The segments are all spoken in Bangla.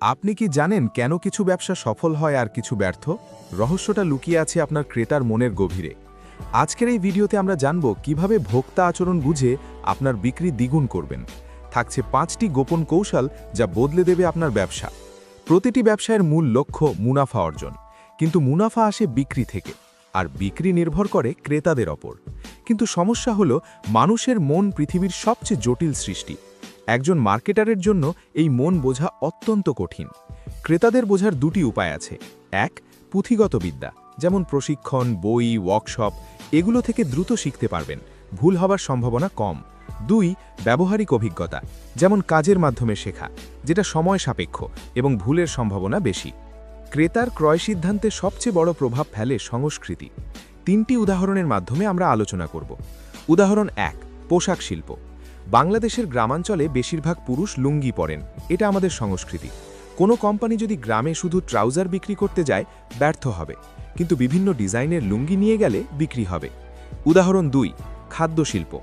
আপনি কি জানেন কেন কিছু ব্যবসা সফল হয় আর কিছু ব্যর্থ? রহস্যটা লুকিয়ে আছে আপনার ক্রেতার মনের গভীরে। আজকের এই ভিডিওতে আমরা জানব কিভাবে ভোক্তা আচরণ বুঝে আপনার বিক্রি দ্বিগুণ করবেন। থাকছে 5টি গোপন কৌশল যা বদলে দেবে আপনার ব্যবসা। প্রতিটি ব্যবসায়ের মূল লক্ষ্য মুনাফা অর্জন, কিন্তু মুনাফা আসে বিক্রি থেকে, আর বিক্রি নির্ভর করে ক্রেতাদের ওপর। কিন্তু সমস্যা হলো মানুষের মন পৃথিবীর সবচেয়ে জটিল সৃষ্টি। একজন মার্কেটারের জন্য এই মন বোঝা অত্যন্ত কঠিন। ক্রেতাদের বোঝার দুটি উপায় আছে। এক, পুঁথিগত বিদ্যা, যেমন প্রশিক্ষণ, বই, ওয়ার্কশপ, এগুলো থেকে দ্রুত শিখতে পারবেন, ভুল হবার সম্ভাবনা কম। দুই, ব্যবহারিক অভিজ্ঞতা, যেমন কাজের মাধ্যমে শেখা, যেটা সময় সাপেক্ষ এবং ভুলের সম্ভাবনা বেশি। ক্রেতার ক্রয় সিদ্ধান্তে সবচেয়ে বড় প্রভাব ফেলে সংস্কৃতি। 3টি উদাহরণের মাধ্যমে আমরা আলোচনা করব। উদাহরণ 1, পোশাক শিল্প। বাংলাদেশের গ্রামাঞ্চলে বেশিরভাগ পুরুষ লুঙ্গি পরেন, এটা আমাদের সংস্কৃতি। কোনো কোম্পানি যদি গ্রামে শুধু ট্রাউজার বিক্রি করতে যায়, ব্যর্থ হবে, কিন্তু বিভিন্ন ডিজাইনের লুঙ্গি নিয়ে গেলে বিক্রি হবে। উদাহরণ 2, খাদ্য শিল্প।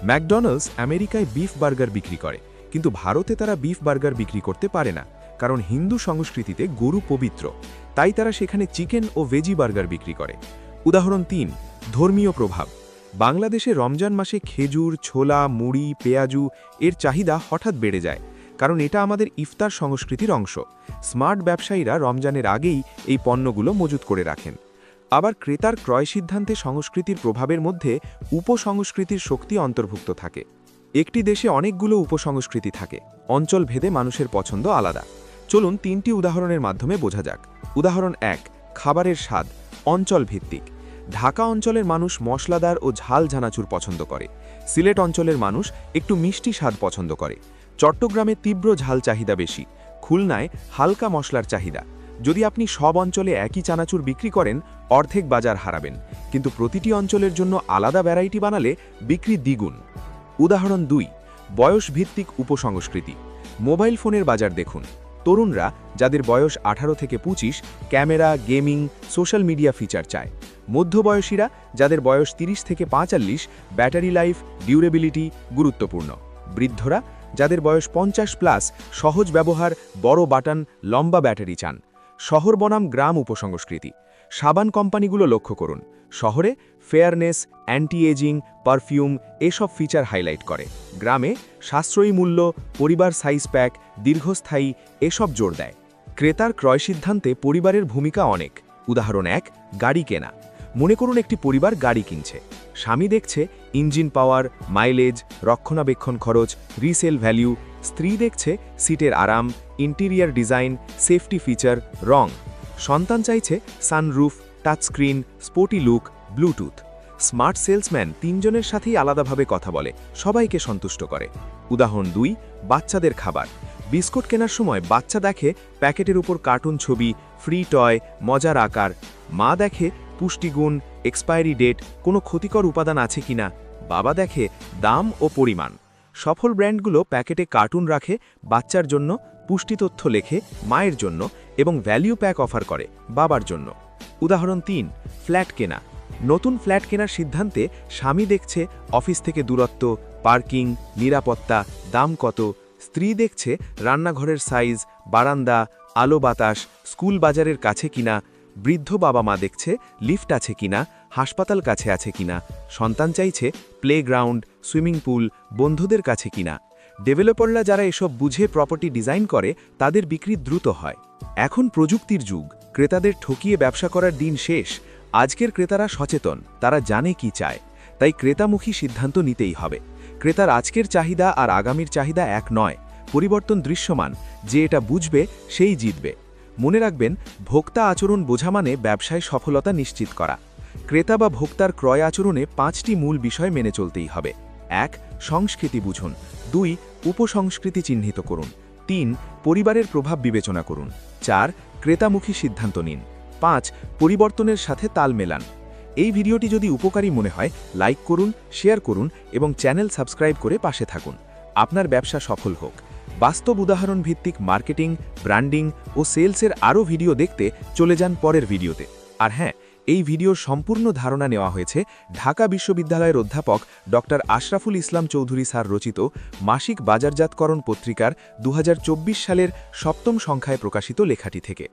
ম্যাকডোনাল্ডস আমেরিকায় বিফ বার্গার বিক্রি করে, কিন্তু ভারতে তারা বিফ বার্গার বিক্রি করতে পারে না, কারণ হিন্দু সংস্কৃতিতে গরু পবিত্র, তাই তারা সেখানে চিকেন ও ভেজি বার্গার বিক্রি করে। উদাহরণ 3, ধর্মীয় প্রভাব। বাংলাদেশে রমজান মাসে খেজুর, ছোলা, মুড়ি, পেঁয়াজু এর চাহিদা হঠাৎ বেড়ে যায়, কারণ এটা আমাদের ইফতার সংস্কৃতির অংশ। স্মার্ট ব্যবসায়ীরা রমজানের আগেই এই পণ্যগুলো মজুত করে রাখেন। আবার ক্রেতার ক্রয় সিদ্ধান্তে সংস্কৃতির প্রভাবের মধ্যে উপসংস্কৃতির শক্তি অন্তর্ভুক্ত থাকে। একটি দেশে অনেকগুলো উপসংস্কৃতি থাকে, অঞ্চল ভেদে মানুষের পছন্দ আলাদা। চলুন 3টি উদাহরণের মাধ্যমে বোঝা যাক। উদাহরণ 1, খাবারের স্বাদ, অঞ্চল ভিত্তিক। ঢাকা অঞ্চলের মানুষ মশলাদার ও ঝাল ঝানাচুর পছন্দ করে। সিলেট অঞ্চলের মানুষ একটু মিষ্টি স্বাদ পছন্দ করে। চট্টগ্রামে তীব্র ঝাল চাহিদা বেশি, খুলনায় হালকা মশলার চাহিদা। যদি আপনি সব অঞ্চলে একই চানাচুর বিক্রি করেন, অর্ধেক বাজার হারাবেন, কিন্তু প্রতিটি অঞ্চলের জন্য আলাদা ভ্যারাইটি বানালে বিক্রি দ্বিগুণ। উদাহরণ 2, বয়স ভিত্তিক উপসংস্কৃতি। মোবাইল ফোনের বাজার দেখুন। তরুণরা, যাদের বয়স 18 থেকে 25, camera, gaming, social media feature চায়। মধ্যবয়সীরা, যাদের বয়স 30 থেকে 45, ব্যাটারি লাইফ, ডিউরেবিলিটি গুরুত্বপূর্ণ। বৃদ্ধরা, যাদের বয়স 50+, সহজ ব্যবহার, বড় বাটন, লম্বা ব্যাটারি চান। শহর বনাম গ্রাম উপসংস্কৃতি। সাবান কোম্পানিগুলো লক্ষ্য করুন। শহরে ফেয়ারনেস, অ্যান্টি এজিং, পারফিউম এসব ফিচার হাইলাইট করে। গ্রামে সাশ্রয়ী মূল্য, পরিবার সাইজ প্যাক, দীর্ঘস্থায়ী এসব জোর দেয়। ক্রেতার ক্রয় সিদ্ধান্তে পরিবারের ভূমিকা অনেক। উদাহরণ 1, গাড়ি কেনা। মনে করুন একটি পরিবার গাড়ি কিনছে। স্বামী দেখছে ইঞ্জিন পাওয়ার, মাইলেজ, রক্ষণাবেক্ষণ খরচ, রিসেল ভ্যালু। স্ত্রী দেখছে সিটের আরাম, ইন্টেরিয়ার ডিজাইন, সেফটি ফিচার, রং। সন্তান চাইছে sunroof, touchscreen, sporty look, Bluetooth. Smart salesman 3 জনের সাথেই আলাদাভাবে কথা বলে, সবাইকে সন্তুষ্ট করে। উদাহরণ 2, বাচ্চাদের খাবার। বিস্কুট কেনার সময় বাচ্চা দেখে প্যাকেটের উপর কার্টুন ছবি, ফ্রি টয়, মজার আকার। মা দেখে পুষ্টিগুণ, এক্সপায়ারি ডেট, কোনো ক্ষতিকর উপাদান আছে কিনা। বাবা দেখে দাম ও পরিমাণ। সফল ব্র্যান্ডগুলো প্যাকেটে কার্টুন রাখে, বাচ্চার জন্য, পুষ্টি তথ্য লেখে, মায়ের জন্য, এবং ভ্যালিউ প্যাক অফার করে, বাবার জন্য। উদাহরণ 3, ফ্ল্যাট কেনা। নতুন ফ্ল্যাট কেনার সিদ্ধান্তে স্বামী দেখছে অফিস থেকে দূরত্ব, পার্কিং, নিরাপত্তা, দাম কত। স্ত্রী দেখছে রান্নাঘরের সাইজ, বারান্দা, আলো বাতাস, স্কুল বাজারের কাছে কিনা। বৃদ্ধ বাবা মা দেখছে লিফট আছে কিনা, হাসপাতাল কাছে আছে কিনা। সন্তান চাইছে প্লেগ্রাউন্ড, সুইমিং পুল বন্ধুদের কাছে কিনা। ডেভেলপাররা যারা এসব বুঝে প্রপার্টি ডিজাইন করে, তাদের বিক্রি দ্রুত হয়। এখন প্রযুক্তির যুগ, ক্রেতাদের ঠকিয়ে ব্যবসা করার দিন শেষ। আজকের ক্রেতারা সচেতন, তারা জানে কি চায়, তাই ক্রেতামুখী সিদ্ধান্ত নিতেই হবে। ক্রেতার আজকের চাহিদা আর আগামীর চাহিদা এক নয়, পরিবর্তন দৃশ্যমান। যে এটা বুঝবে সেই জিতবে। মনে রাখবেন, ভোক্তা আচরণ বোঝা মানে ব্যবসায় সফলতা নিশ্চিত করা। ক্রেতা বা ভোক্তার ক্রয় আচরণে 5টি মূল বিষয় মেনে চলতেই হবে। 1, সংস্কৃতি বুঝুন। 2, উপসংস্কৃতি চিহ্নিত করুন। 3, পরিবারের প্রভাব বিবেচনা করুন। 4, ক্রেতামুখী সিদ্ধান্ত নিন। 5, পরিবর্তনের সাথে তাল মেলান। এই ভিডিওটি যদি উপকারী মনে হয়, লাইক করুন, শেয়ার করুন এবং চ্যানেল সাবস্ক্রাইব করে পাশে থাকুন। আপনার ব্যবসা সফল হোক। বাস্তব উদাহরণ ভিত্তিক মার্কেটিং, ব্র্যান্ডিং ও সেলসের আরও ভিডিও দেখতে চলে যান পরের ভিডিওতে। আর হ্যাঁ, এই ভিডিওর সম্পূর্ণ ধারণা নেওয়া হয়েছে ঢাকা বিশ্ববিদ্যালয়ের অধ্যাপক ডক্টর আশরাফুল ইসলাম চৌধুরী স্যার রচিত মাসিক বাজারজাতকরণ পত্রিকার 2024 সালের 7ম সংখ্যায় প্রকাশিত লেখাটি থেকে।